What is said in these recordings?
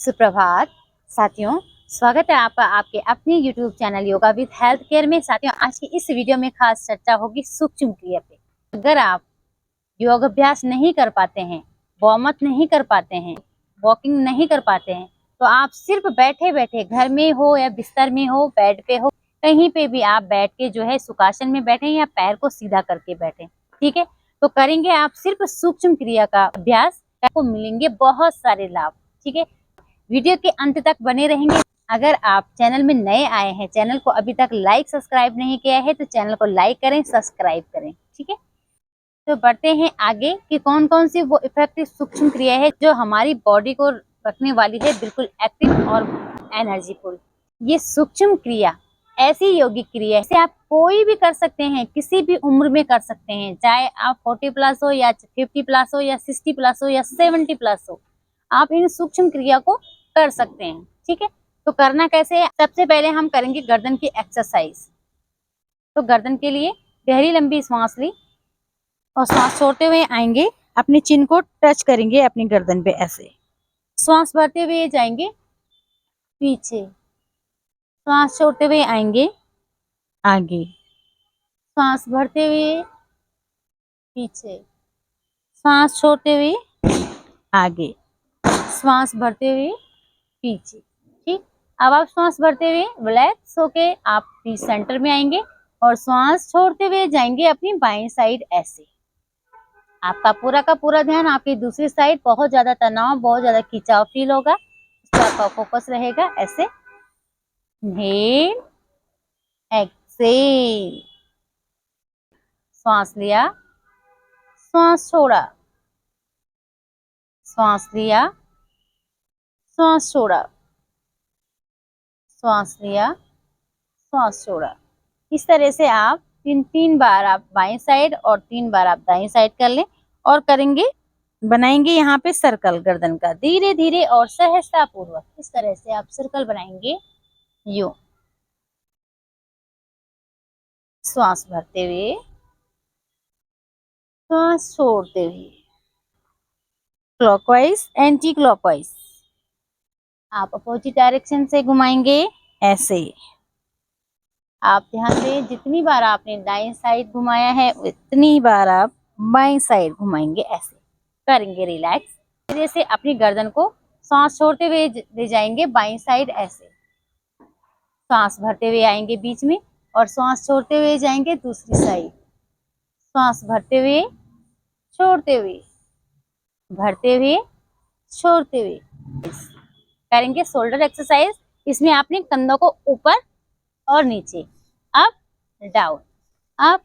सुप्रभात साथियों, स्वागत है आपका आपके अपने YouTube channel yoga with health care में। साथियों, आज की इस वीडियो में खास चर्चा होगी सूक्ष्म क्रिया पे। अगर आप योग अभ्यास नहीं कर पाते हैं, वार्म अप नहीं कर पाते हैं, वॉकिंग नहीं कर पाते हैं, तो आप सिर्फ बैठे बैठे घर में हो या बिस्तर में हो, बेड पे हो, कहीं पे भी आप बैठ के जो है सुखासन में बैठे या पैर को सीधा करके बैठे। ठीक है, तो करेंगे आप सिर्फ सूक्ष्म क्रिया का अभ्यास, आपको मिलेंगे बहुत सारे लाभ। ठीक है, वीडियो के अंत तक बने रहेंगे। अगर आप चैनल में नए आए हैं, चैनल को अभी तक लाइक सब्सक्राइब नहीं किया है, तो चैनल को लाइक करें, सब्सक्राइब करें। ठीक है, तो बढ़ते हैं आगे कि कौन कौन सी वो इफेक्टिव सूक्ष्म क्रिया है जो हमारी बॉडी को रखने वाली है बिल्कुल एक्टिव और एनर्जीफुल। ये सूक्ष्म क्रिया ऐसी योगिक क्रिया है, इसे आप कोई भी कर सकते हैं, किसी भी उम्र में कर सकते हैं, चाहे आप 40 प्लस हो या 50 प्लस हो या 60 प्लस हो या 70 प्लस हो, आप इन सूक्ष्म क्रिया को कर सकते हैं। ठीक है, तो करना कैसे है? सबसे पहले हम करेंगे गर्दन की एक्सरसाइज। तो गर्दन के लिए गहरी लंबी सांस ली और सांस छोड़ते हुए आएंगे, अपने चिन को टच करेंगे अपनी गर्दन पे ऐसे। सांस भरते हुए जाएंगे पीछे, सांस छोड़ते हुए आएंगे आगे, सांस भरते हुए पीछे, सांस छोड़ते हुए आगे, सांस भरते हुए पीछे। ठीक, अब आप सांस भरते हुए रिलैक्स होके आप सेंटर में आएंगे और सांस छोड़ते हुए जाएंगे अपनी बाएं साइड ऐसे। आपका पूरा का पूरा ध्यान आपकी दूसरी साइड, बहुत ज्यादा तनाव, बहुत ज्यादा खिंचाव फील होगा, इस पर आपका फोकस रहेगा ऐसे। इनहेल, एक्सेल, सांस लिया, सांस छोड़ा, सांस लिया, सांस छोड़ा, सांस लिया, सांस छोड़ा। इस तरह से आप तीन बार आप बाएं साइड और 3 बार आप दाएं साइड कर लें और करेंगे, बनाएंगे यहाँ पे सर्कल गर्दन का, धीरे धीरे और सहजता पूर्वक। इस तरह से आप सर्कल बनाएंगे यूं, श्वास भरते हुए, श्वास छोड़ते हुए, क्लॉकवाइज एंटी क्लॉकवाइज। आप अपोजिट डायरेक्शन से घुमाएंगे ऐसे। आप ध्यान दें, जितनी बार आपने दाएं साइड घुमाया है उतनी बार आप बाएं साइड घुमाएंगे ऐसे। करेंगे रिलैक्स, धीरे से अपनी गर्दन को सांस छोड़ते हुए ले जाएंगे बाएं साइड ऐसे। सांस भरते हुए आएंगे बीच में और सांस छोड़ते हुए जाएंगे दूसरी साइड। सांस भरते हुए, छोड़ते हुए, भरते हुए, छोड़ते हुए। करेंगे शोल्डर एक्सरसाइज। इसमें आपने कंधों को ऊपर और नीचे, up down, up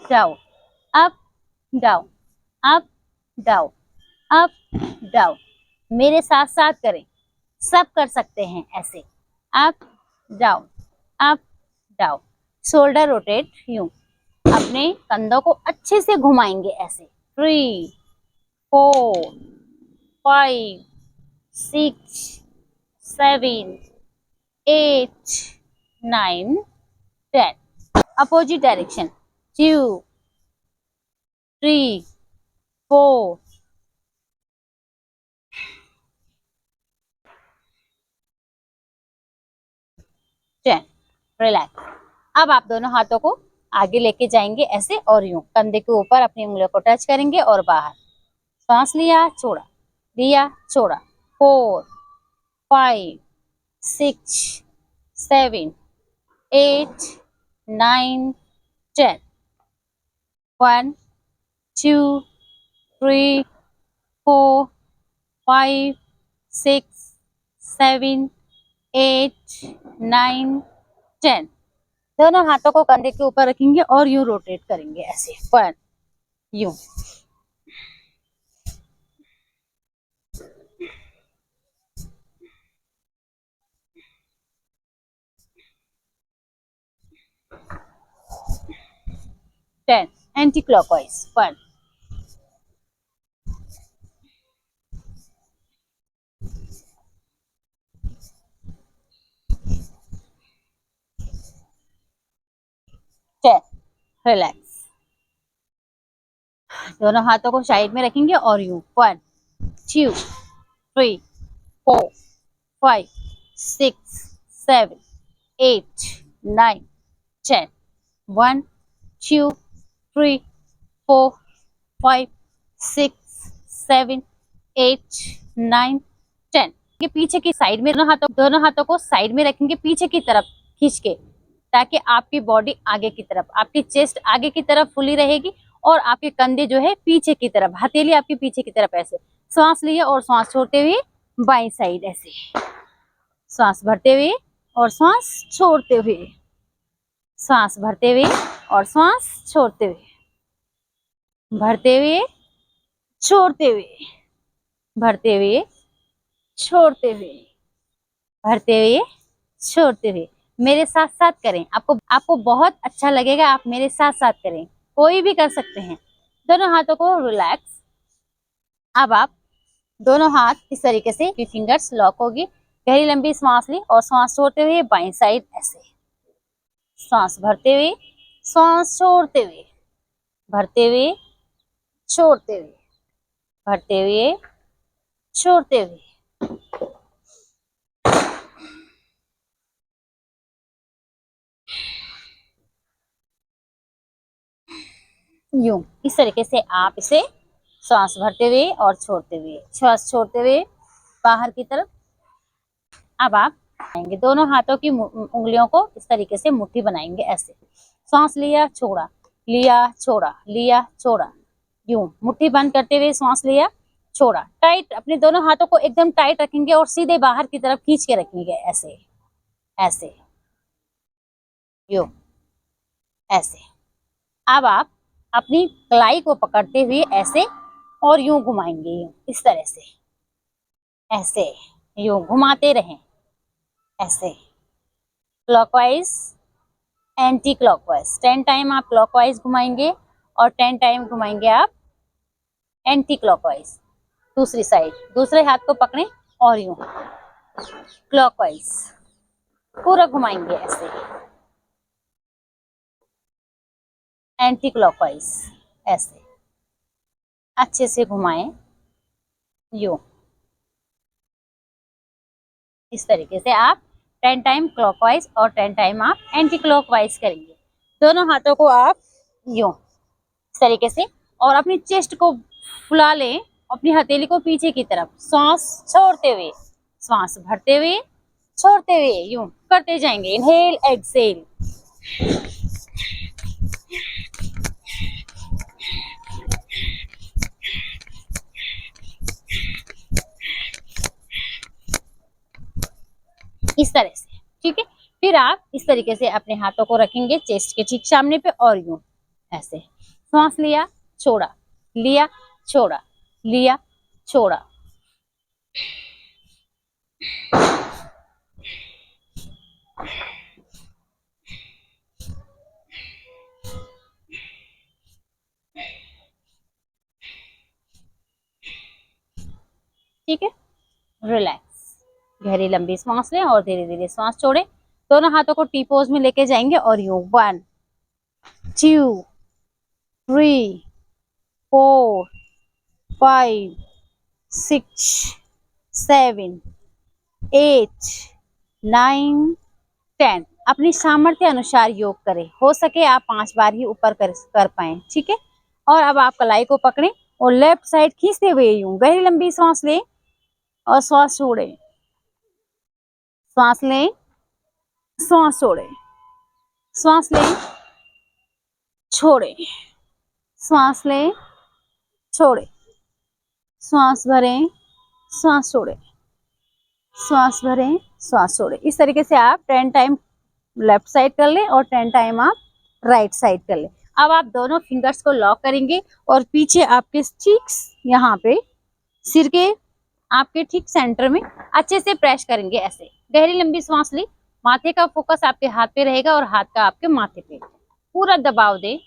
down, up down, up down, up down. मेरे साथ साथ करें, सब कर सकते हैं ऐसे। Up down, up down, shoulder rotate यूं, अपने कंधों को अच्छे से घुमाएंगे ऐसे। 3 4 5 6 7 8 9 10। Opposite direction 2 3 4 10। रिलैक्स। अब आप दोनों हाथों को आगे लेके जाएंगे ऐसे और यूं, कंधे के ऊपर अपनी उंगलियों को टच करेंगे और बाहर। सांस लिया, छोड़ा, लिया, छोड़ा। 4 5 6 7 8 9 10। 1 2 3 4 5 6 7 8 9 10। दोनों हाथों को कंधे के ऊपर रखेंगे और यूं रोटेट करेंगे ऐसे। 1 यूं, 10 एंटी क्लॉकवाइज। 1 10। रिलैक्स। दोनों हाथों को साइड में रखेंगे और यूं 1 2 3 4 5 6 7 8 9 10 1 2 3 4 5 6 7 8 9 10। ये पीछे की साइड में दोनों हाथों को साइड में रखेंगे पीछे की तरफ खींच के, ताकि आपकी बॉडी आगे की तरफ, आपकी चेस्ट आगे की तरफ फुली रहेगी और आपके कंधे जो है पीछे की तरफ, हथेली आपकी पीछे की तरफ। ऐसे सांस लिए और सांस छोड़ते हुए बाईं साइड, ऐसे सांस भरते हुए और सांस छोड़ते हुए, सांस भरते हुए और सांस छोड़ते हुए, भरते हुए छोड़ते हुए, भरते हुए छोड़ते हुए, भरते हुए छोड़ते हुए। मेरे साथ साथ करें, आपको बहुत अच्छा लगेगा। आप मेरे साथ साथ करें, कोई भी कर सकते हैं। दोनों हाथों को रिलैक्स। अब आप दोनों हाथ इस तरीके से, फिंगर्स लॉक होगी। गहरी लंबी सांस ली और सांस छोड़ते हुए बाईं साइड, ऐसे सांस भरते हुए, सांस छोड़ते हुए, भरते हुए छोड़ते हुए, भरते हुए छोड़ते हुए। यूं इस तरीके से आप इसे सांस भरते हुए और छोड़ते हुए, श्वास छोड़ते हुए बाहर की तरफ। अब आप आएंगे दोनों हाथों की उंगलियों को इस तरीके से मुट्ठी बनाएंगे, ऐसे सांस लिया छोड़ा, लिया छोड़ा, लिया छोड़ा। यूं मुट्ठी बंद करते हुए सांस लिया छोड़ा। टाइट, अपने दोनों हाथों को एकदम टाइट रखेंगे और सीधे बाहर की तरफ खींच के रखेंगे, ऐसे ऐसे, यूं ऐसे। अब आप अपनी कलाई को पकड़ते हुए ऐसे और यूं घुमाएंगे, यूं इस तरह से, ऐसे यूं घुमाते रहें, ऐसे क्लॉकवाइज एंटी क्लॉकवाइज। 10 टाइम आप क्लॉकवाइज घुमाएंगे और 10 टाइम घुमाएंगे आप एंटी क्लॉकवाइज। दूसरी साइड, दूसरे हाथ को पकड़ें और यूं क्लॉकवाइज पूरा घुमाएंगे, ऐसे एंटी क्लॉकवाइज, ऐसे अच्छे से घुमाएं, यूं इस तरीके से आप 10 टाइम क्लॉकवाइज और 10 टाइम आप एंटी क्लॉकवाइज करेंगे। दोनों हाथों को आप यूं इस तरीके से और अपनी चेस्ट को फुला लें, अपनी हथेली को पीछे की तरफ, सांस छोड़ते हुए, सांस भरते हुए छोड़ते हुए, यूं करते जाएंगे। Inhale exhale. इस तरह से, ठीक है। फिर आप इस तरीके से अपने हाथों को रखेंगे चेस्ट के ठीक सामने पे और यूं ऐसे सांस लिया छोड़ा, लिया छोड़ा, लिया छोड़ा। ठीक है, रिलैक्स। गहरी लंबी सांस लें और धीरे धीरे सांस छोड़ें। दोनों हाथों को टी पोज में लेके जाएंगे और यूं 1 2 3 4 5 6 7 8 9 10। अपनी सामर्थ्य अनुसार योग करें, हो सके आप 5 बार ही ऊपर कर पाए, ठीक है। और अब आप कलाई को पकड़ें और लेफ्ट साइड खींचते हुए यूं गहरी लंबी सांस लें और श्वास छोड़ें, श्वास लें, श्वास छोड़ें, श्वास लें, छोड़ें, श्वास लें, छोड़ें, श्वास भरें, श्वास छोड़ें, श्वास भरें, श्वास छोड़ें। इस तरीके से आप 10 टाइम लेफ्ट साइड कर लें और 10 टाइम आप राइट साइड कर लें। अब आप दोनों फिंगर्स को लॉक करेंगे और पीछे आपके चीक्स, यहाँ पे सिर के आपके ठीक सेंटर में अच्छे से प्रेस करेंगे, ऐसे। गहरी लंबी सांस ली, माथे का फोकस आपके हाथ पे रहेगा और हाथ का आपके माथे पे। पूरा दबाव दे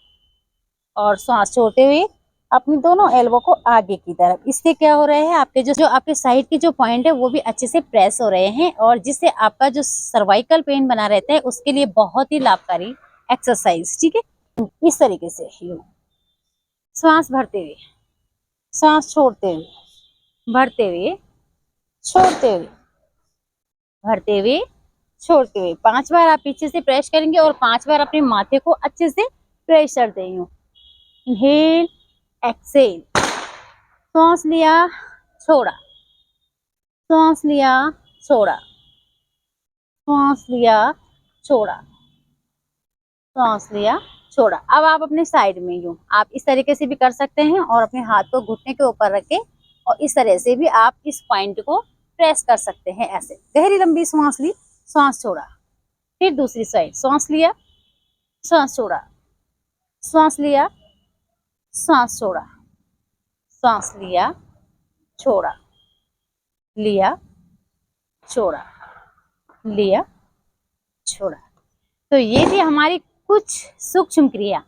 और सांस छोड़ते हुए अपनी दोनों एल्बो को आगे की तरफ। इससे क्या हो रहा है, आपके जो आपके साइड के जो पॉइंट है वो भी अच्छे से प्रेस हो रहे हैं और जिससे आपका जो सर्वाइकल पेन बना रहता है उसके लिए बहुत ही लाभकारी एक्सरसाइज, ठीक है। इस तरीके से सांस भरते हुए, सांस छोड़ते हुए, भरते हुए, छोड़ते हुए, भरते हुए छोड़ते हुए। 5 बार आप पीछे से प्रेस करेंगे और 5 बार अपने माथे को अच्छे से प्रेशर देंगे। Inhale, exhale. सांस लिया, छोड़ा, सांस लिया, छोड़ा, सांस लिया, छोड़ा, सांस लिया, छोड़ा। अब आप अपने साइड में यूं आप इस तरीके से भी कर सकते हैं और अपने हाथ को घुटने के ऊपर रख के और इस तरह से भी आप इस पॉइंट को प्रेस कर सकते हैं। ऐसे गहरी लंबी सांस ली, सांस छोड़ा, फिर दूसरी साइड सांस लिया, सांस छोड़ा, सांस लिया, सांस छोड़ा, सांस लिया, छोड़ा, लिया, छोड़ा, लिया, छोड़ा। तो ये थी हमारी कुछ सूक्ष्म क्रिया।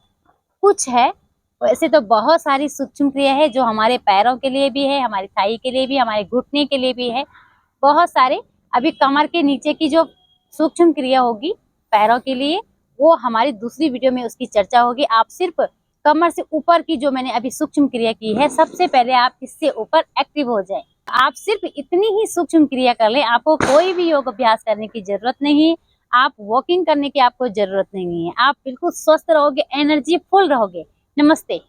कुछ है, वैसे तो बहुत सारी सूक्ष्म क्रिया है जो हमारे पैरों के लिए भी है, हमारी थाई के लिए भी, हमारे घुटने के लिए भी है, बहुत सारे। अभी कमर के नीचे की जो सूक्ष्म क्रिया होगी पैरों के लिए, वो हमारी दूसरी वीडियो में उसकी चर्चा होगी। आप सिर्फ कमर से ऊपर की जो मैंने अभी सूक्ष्म क्रिया की है, सबसे पहले आप इससे ऊपर एक्टिव हो जाएं। आप सिर्फ इतनी ही सूक्ष्म क्रिया कर लें, आपको कोई भी योग अभ्यास करने की जरूरत नहीं, आप वॉकिंग करने की आपको जरूरत नहीं है। आप बिल्कुल स्वस्थ रहोगे, एनर्जी फुल रहोगे। नमस्ते।